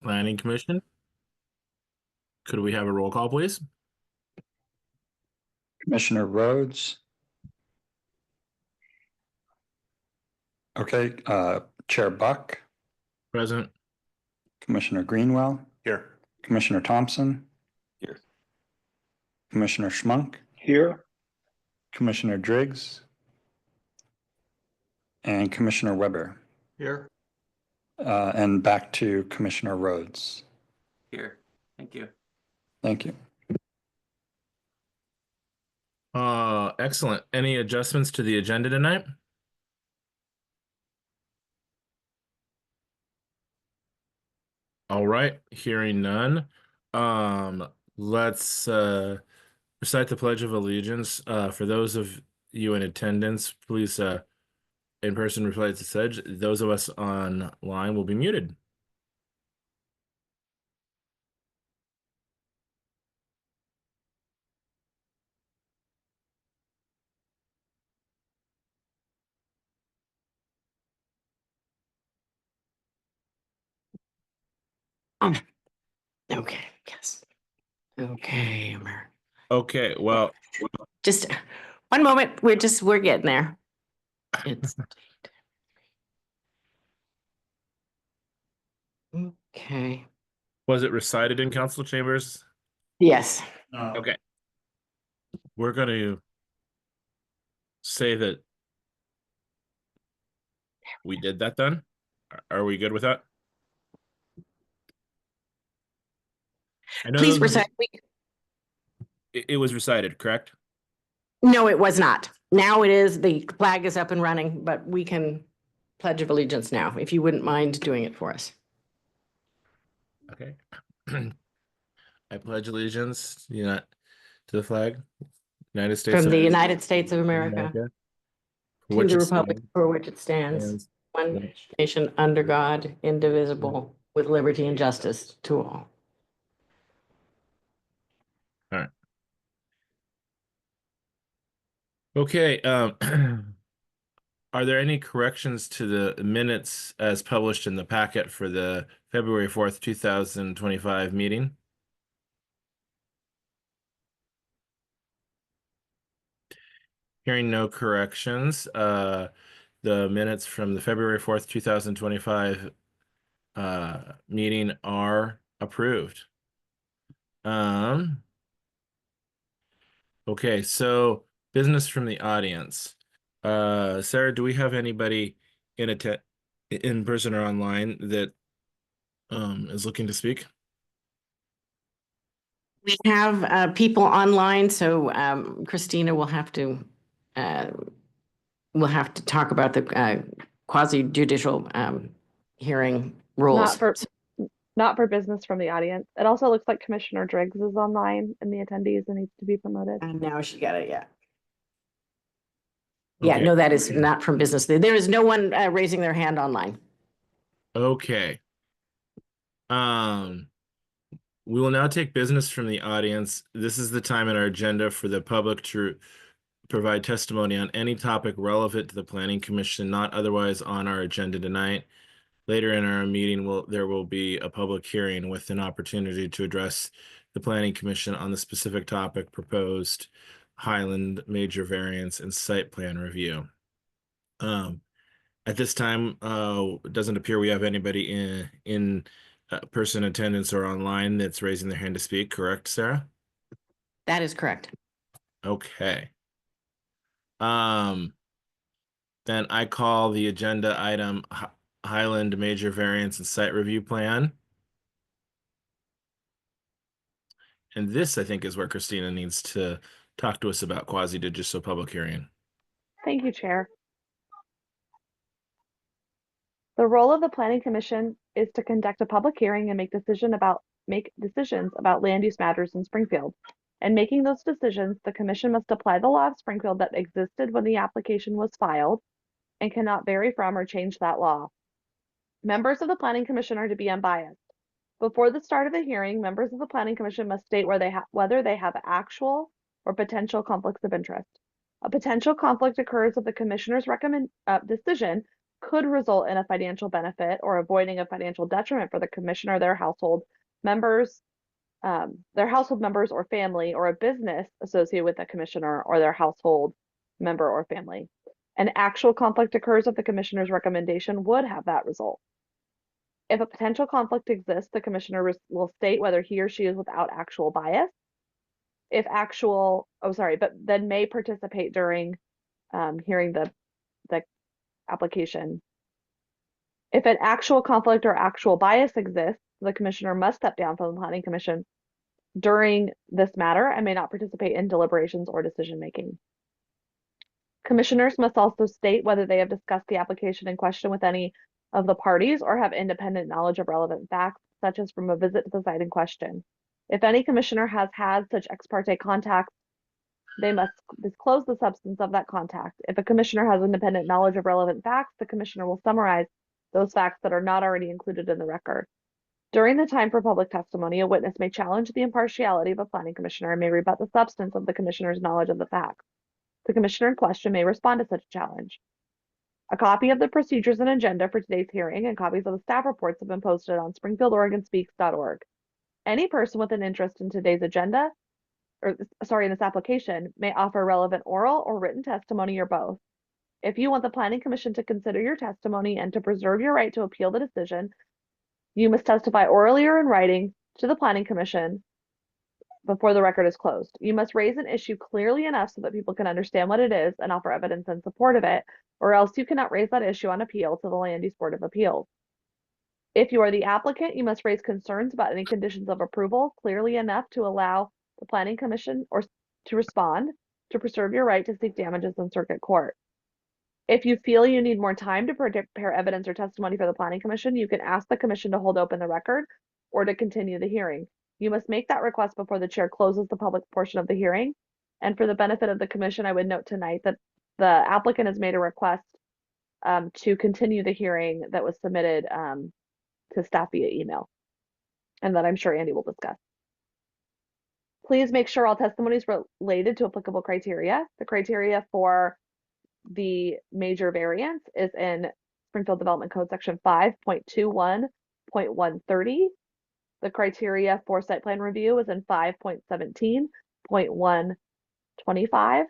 Planning Commission. Could we have a roll call, please? Commissioner Rhodes. Okay, Chair Buck, Present. Commissioner Greenwell, Here. Commissioner Thompson, Here. Commissioner Schmunk, Here. Commissioner Driggs, and Commissioner Weber. Here. And back to Commissioner Rhodes. Here. Thank you. Thank you. Excellent. Any adjustments to the agenda tonight? All right, hearing none. Let's recite the Pledge of Allegiance. For those of you in attendance, please in person recite the pledge. Those of us online will be muted. Okay, yes. Okay, America. Okay, well, Just one moment. We're getting there. It's okay. was it recited in council chambers? Yes. Okay. We're going to say that we did that then. Are we good with that? I know Please those- recite. it was recited, correct? No, it was not. Now it is. The flag is up and running, but we can pledge of allegiance now, if you wouldn't mind doing it for us. Okay. I pledge allegiance to the flag, United States From of the United States of America, for to which the it republic stands, for which it stands, stands one nation under God, indivisible, with liberty and justice to all. All right. Okay. Are there any corrections to the minutes as published in the packet for the February 4th, 2025 meeting? Hearing no corrections, the minutes from the February 4th, 2025 meeting are approved. Okay, so business from the audience. Sarah, do we have anybody in person or online that is looking to speak? We have people online, so Christina will have to talk about the quasi judicial hearing rules. Not for business from the audience. It also looks like Commissioner Driggs is online in the attendees and needs to be promoted. And now she got it, yeah. Yeah, Okay. no, that is not from business. There is no one raising their hand online. Okay. We will now take business from the audience. This is the time in our agenda for the public to provide testimony on any topic relevant to the Planning Commission, not otherwise on our agenda tonight. Later in our meeting, there will be a public hearing with an opportunity to address the Planning Commission on the specific topic proposed Highland major variance and site plan review. At this time, it doesn't appear we have anybody in person attendance or online that's raising their hand to speak, correct, Sarah? That is correct. Okay. Then I call the agenda item Highland Major Variance and Site Review Plan. And this, I think, is where Christina needs to talk to us about quasi-judicial public hearing. Thank you, Chair. The role of the Planning Commission is to conduct a public hearing and make decisions about land use matters in Springfield. In making those decisions, the Commission must apply the law of Springfield that existed when the application was filed and cannot vary from or change that law. Members of the Planning Commission are to be unbiased. Before the start of the hearing, members of the Planning Commission must state whether they have actual or potential conflicts of interest. A potential conflict occurs if the Commissioner's decision could result in a financial benefit or avoiding a financial detriment for the commissioner, their household members or family, or a business associated with the commissioner or their household member or family. An actual conflict occurs if the commissioner's recommendation would have that result. If a potential conflict exists, the commissioner will state whether he or she is without actual bias. But then may participate during hearing the application. If an actual conflict or actual bias exists, the commissioner must step down from the planning commission during this matter and may not participate in deliberations or decision making. Commissioners must also state whether they have discussed the application in question with any of the parties or have independent knowledge of relevant facts, such as from a visit to the site in question. If any commissioner has had such ex parte contacts, they must disclose the substance of that contact. If a commissioner has independent knowledge of relevant facts, the commissioner will summarize those facts that are not already included in the record. During the time for public testimony, a witness may challenge the impartiality of a planning commissioner and may rebut the substance of the commissioner's knowledge of the facts. The commissioner in question may respond to such a challenge. A copy of the procedures and agenda for today's hearing and copies of the staff reports have been posted on springfieldoregonspeaks.org. Any person with an interest in today's agenda, in this application, may offer relevant oral or written testimony or both. If you want the Planning Commission to consider your testimony and to preserve your right to appeal the decision, you must testify orally or in writing to the Planning Commission before the record is closed. You must raise an issue clearly enough so that people can understand what it is and offer evidence in support of it, or else you cannot raise that issue on appeal to the Land Use Board of Appeals. If you are the applicant, you must raise concerns about any conditions of approval clearly enough to allow the Planning Commission or to respond to preserve your right to seek damages in circuit court. If you feel you need more time to prepare evidence or testimony for the Planning Commission, you can ask the Commission to hold open the record or to continue the hearing. You must make that request before the chair closes the public portion of the hearing. And for the benefit of the Commission, I would note tonight that the applicant has made a request to continue the hearing that was submitted to staff via email, and that I'm sure Andy will discuss. Please make sure all testimony is related to applicable criteria. The criteria for the major variance is in Springfield Development Code section 5.21.130. The criteria for site plan review is in 5.17.125.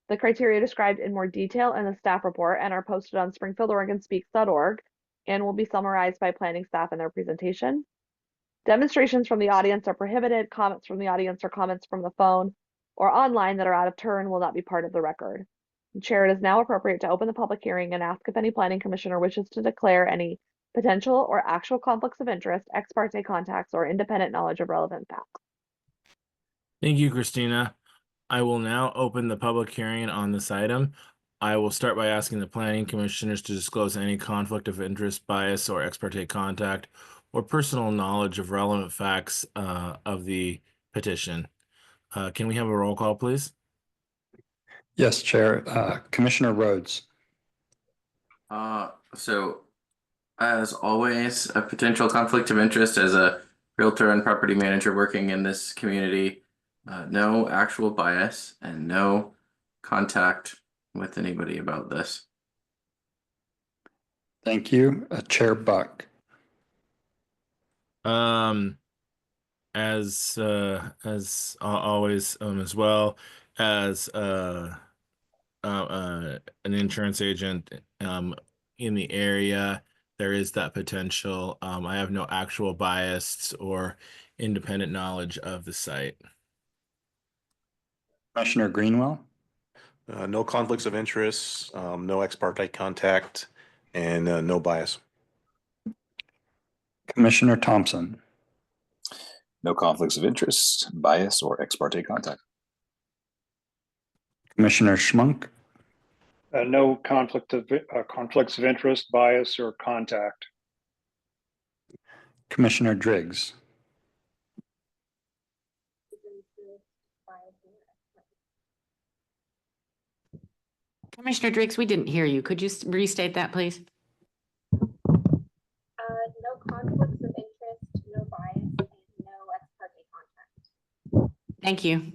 The criteria described in more detail in the staff report and are posted on springfieldoregonspeaks.org and will be summarized by planning staff in their presentation. Demonstrations from the audience are prohibited. Comments from the audience or comments from the phone or online that are out of turn will not be part of the record. Chair, it is now appropriate to open the public hearing and ask if any planning commissioner wishes to declare any potential or actual conflicts of interest, ex parte contacts, or independent knowledge of relevant facts. Thank you, Christina. I will now open the public hearing on this item. I will start by asking the planning commissioners to disclose any conflict of interest, bias, or ex parte contact, or personal knowledge of relevant facts of the petition. Can we have a roll call, please? Yes, Chair. Commissioner Rhodes. So as always, a potential conflict of interest as a realtor and property manager working in this community, no actual bias and no contact with anybody about this. Thank you. Chair Buck. As always, as well as an insurance agent in the area, there is that potential. I have no actual bias or independent knowledge of the site. Commissioner Greenwell. No conflicts of interest, no ex parte contact, and no bias. Commissioner Thompson. No conflicts of interest, bias, or ex parte contact. Commissioner Schmunk. No conflicts of interest, bias, or contact. Commissioner Driggs. Commissioner Driggs, we didn't hear you. Could you restate that, please? No conflicts of interest, no bias, and no ex parte contact. Thank you.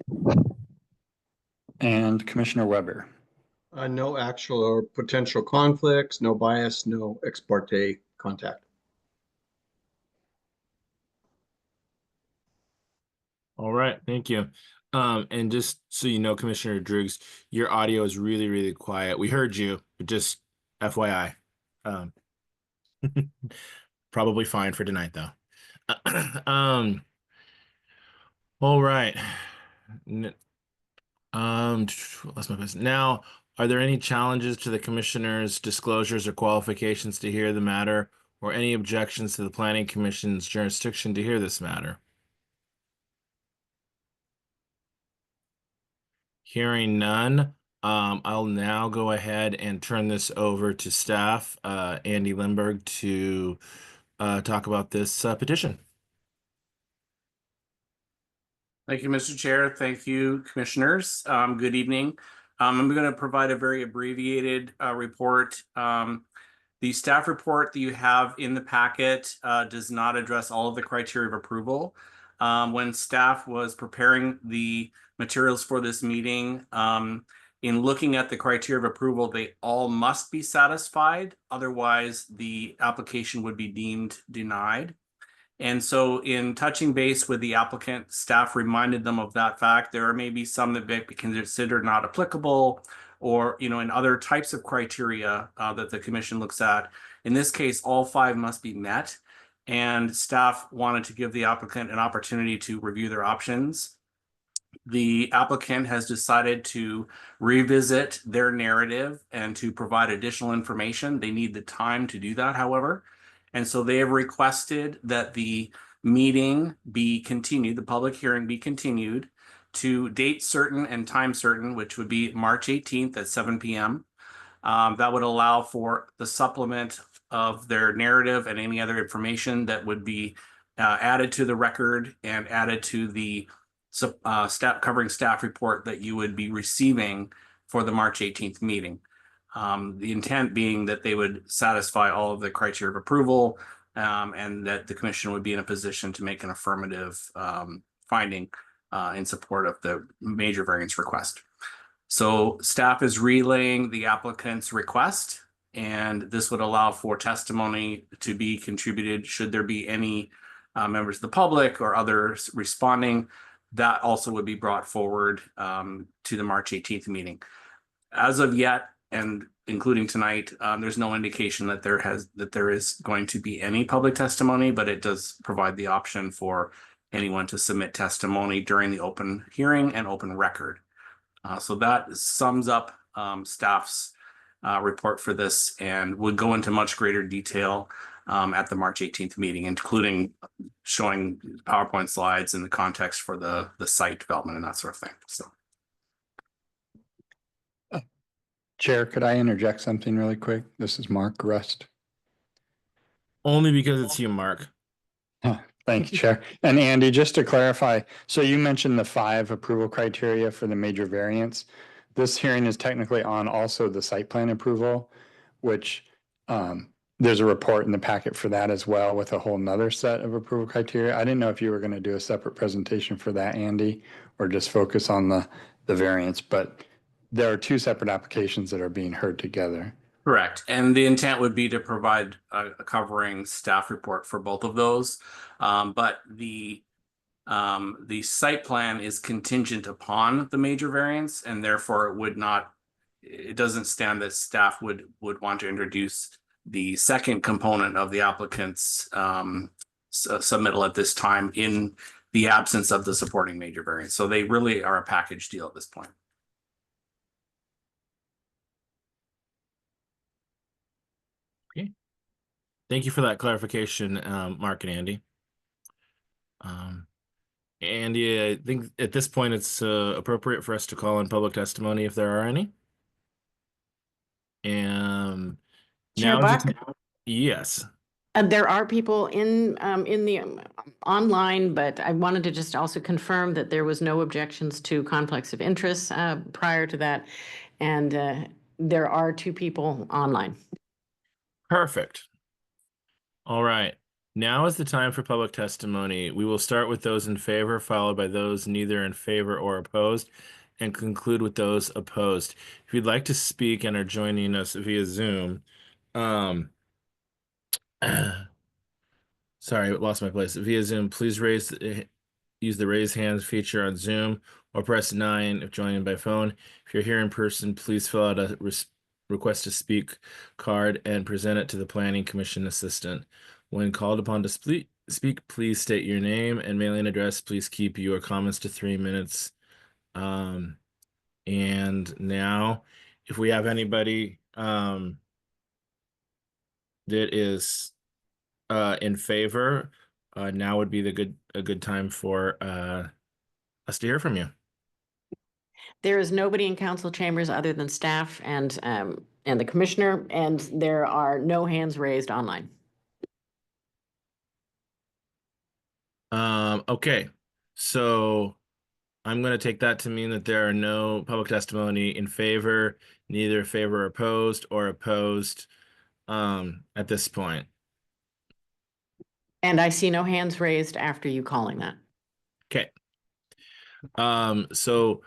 And Commissioner Weber. No actual or potential conflicts, no bias, no ex parte contact. All right, thank you. And just so you know, Commissioner Driggs, your audio is really, really quiet. We heard you, but just FYI. Um, probably fine for tonight though. All right. Lost my place. Now, are there any challenges to the commissioner's disclosures or qualifications to hear the matter, or any objections to the planning commission's jurisdiction to hear this matter? Hearing none, I'll now go ahead and turn this over to staff, Andy Lindberg, to talk about this petition. Thank you, Mr. Chair. Thank you, commissioners. Good evening. I'm going to provide a very abbreviated report. The staff report that you have in the packet does not address all of the criteria of approval. When staff was preparing the materials for this meeting, in looking at the criteria of approval, they all must be satisfied. Otherwise, the application would be deemed denied. And so in touching base with the applicant, staff reminded them of that fact. There are maybe some that be considered not applicable, or, you know, in other types of criteria that the commission looks at. In this case, all 5 must be met, and staff wanted to give the applicant an opportunity to review their options. The applicant has decided to revisit their narrative and to provide additional information. They need the time to do that, however. And so they have requested that the meeting be continued, the public hearing be continued to date certain and time certain, which would be March 18th at 7 p.m. That would allow for the supplement of their narrative and any other information that would be added to the record and added to the covering staff report that you would be receiving for the March 18th meeting. The intent being that they would satisfy all of the criteria of approval, and that the commission would be in a position to make an affirmative finding in support of the major variance request. So staff is relaying the applicant's request, and this would allow for testimony to be contributed should there be any members of the public or others responding. That also would be brought forward to the March 18th meeting. As of yet, and including tonight, there's no indication that there is going to be any public testimony, but it does provide the option for anyone to submit testimony during the open hearing and open record. So that sums up staff's report for this, and would go into much greater detail at the March 18th meeting, including showing PowerPoint slides and the context for the site development and that sort of thing. So. Chair, could I interject something really quick? This is Mark Rust. Only because it's you, Mark. Thank you, Chair. And Andy, just to clarify, so you mentioned the 5 approval criteria for the major variance. This hearing is technically on also the site plan approval, which there's a report in the packet for that as well, with a whole nother set of approval criteria. I didn't know if you were going to do a separate presentation for that, Andy, or just focus on the variance, but there are 2 separate applications that are being heard together. Correct. And the intent would be to provide a covering staff report for both of those. But the site plan is contingent upon the major variance, and therefore it doesn't stand that staff would want to introduce the second component of the applicant's submittal at this time in the absence of the supporting major variance. So they really are a package deal at this point. Thank you for that clarification, Mark and Andy. Andy, I think at this point it's appropriate for us to call in public testimony if there are any. And Chair now, Buck? yes. There are people in the online, but I wanted to just also confirm that there was no objections to conflicts of interest prior to that, and there are 2 people online. Perfect. All right. Now is the time for public testimony. We will start with those in favor, followed by those neither in favor or opposed. and conclude with those opposed. If you'd like to speak and are joining us via Zoom, sorry, I lost my place. Via Zoom, please use the raise hands feature on Zoom or press 9 if joining by phone. If you're here in person, please fill out a request to speak card and present it to the Planning Commission assistant. When called upon to speak, please state your name and mailing address. Please keep your comments to 3 minutes. And now, if we have anybody that is in favor, now would be a good time for us to hear from you. There is nobody in council chambers other than staff and the commissioner, and there are no hands raised online. Okay, so I'm going to take that to mean that there are no public testimony in favor, neither favor opposed or opposed at this point. And I see no hands raised after you calling that. Okay. So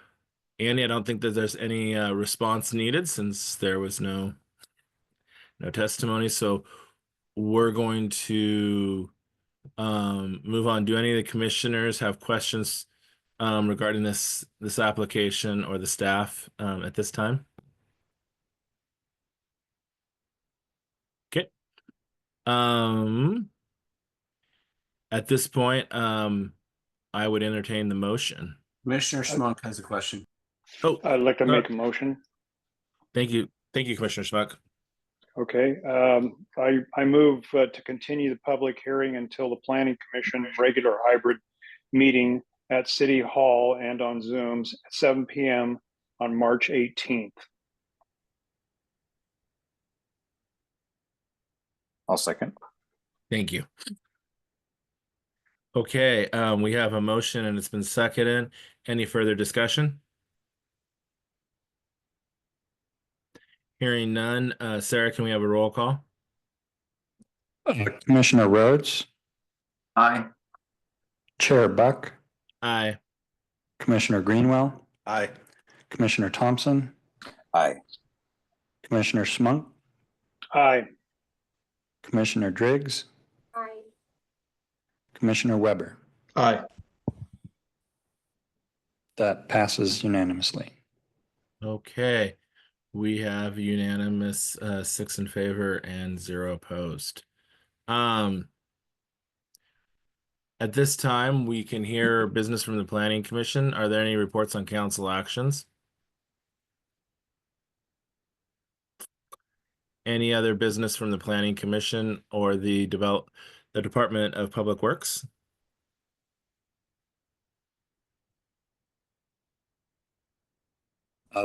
Andy, I don't think that there's any response needed since there was no testimony. So we're going to move on. Do any of the commissioners have questions regarding this application or the staff at this time? Okay. At this point, I would entertain the motion. Commissioner Schmuck has a question. Oh, I'd like to make a motion. thank you, Commissioner Schmuck. Okay, I move to continue the public hearing until the Planning Commission regular hybrid meeting at City Hall and on Zooms at 7 p.m. on March 18th. I'll second. Thank you. Okay, we have a motion and it's been seconded. Any further discussion? Hearing none. Sarah, can we have a roll call? Commissioner Rhodes, Aye. Chair Buck, Aye. Commissioner Greenwell, Aye. Commissioner Thompson, Aye. Commissioner Schmunk, Aye. Commissioner Driggs, Aye. Commissioner Weber. Aye. That passes unanimously. Okay, we have unanimous 6 in favor and 0 opposed. At this time, we can hear business from the Planning Commission. Are there any reports on council actions? Any other business from the Planning Commission or the Department of Public Works?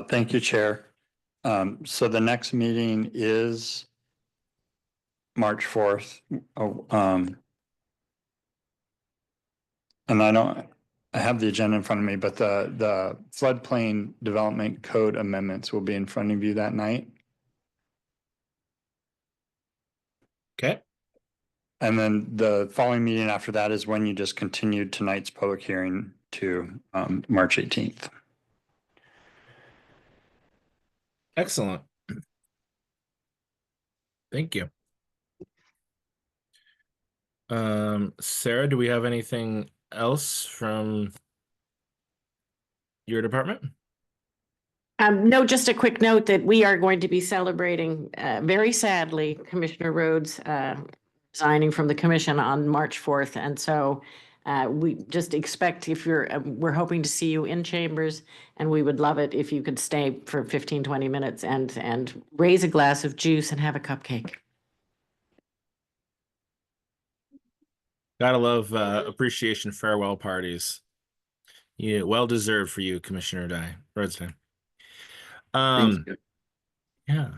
Thank you, Chair. So the next meeting is March 4th. And I have the agenda in front of me, but the floodplain development code amendments will be in front of you that night. Okay. And then the following meeting after that is when you just continued tonight's public hearing to March 18th. Excellent. Thank you. Sarah, do we have anything else from your department? No, just a quick note that we are going to be celebrating, very sadly, Commissioner Rhodes resigning from the commission on March 4th. And so we just expect if we're hoping to see you in chambers, and we would love it if you could stay for 15, 20 minutes and raise a glass of juice and have a cupcake. Gotta love appreciation farewell parties. Yeah, well deserved for you, Commissioner Rhodes. Yeah.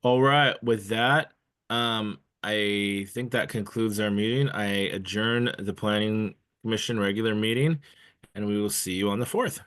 All right. With that, I think that concludes our meeting. I adjourn the Planning Commission regular meeting, and we will see you on the 4th.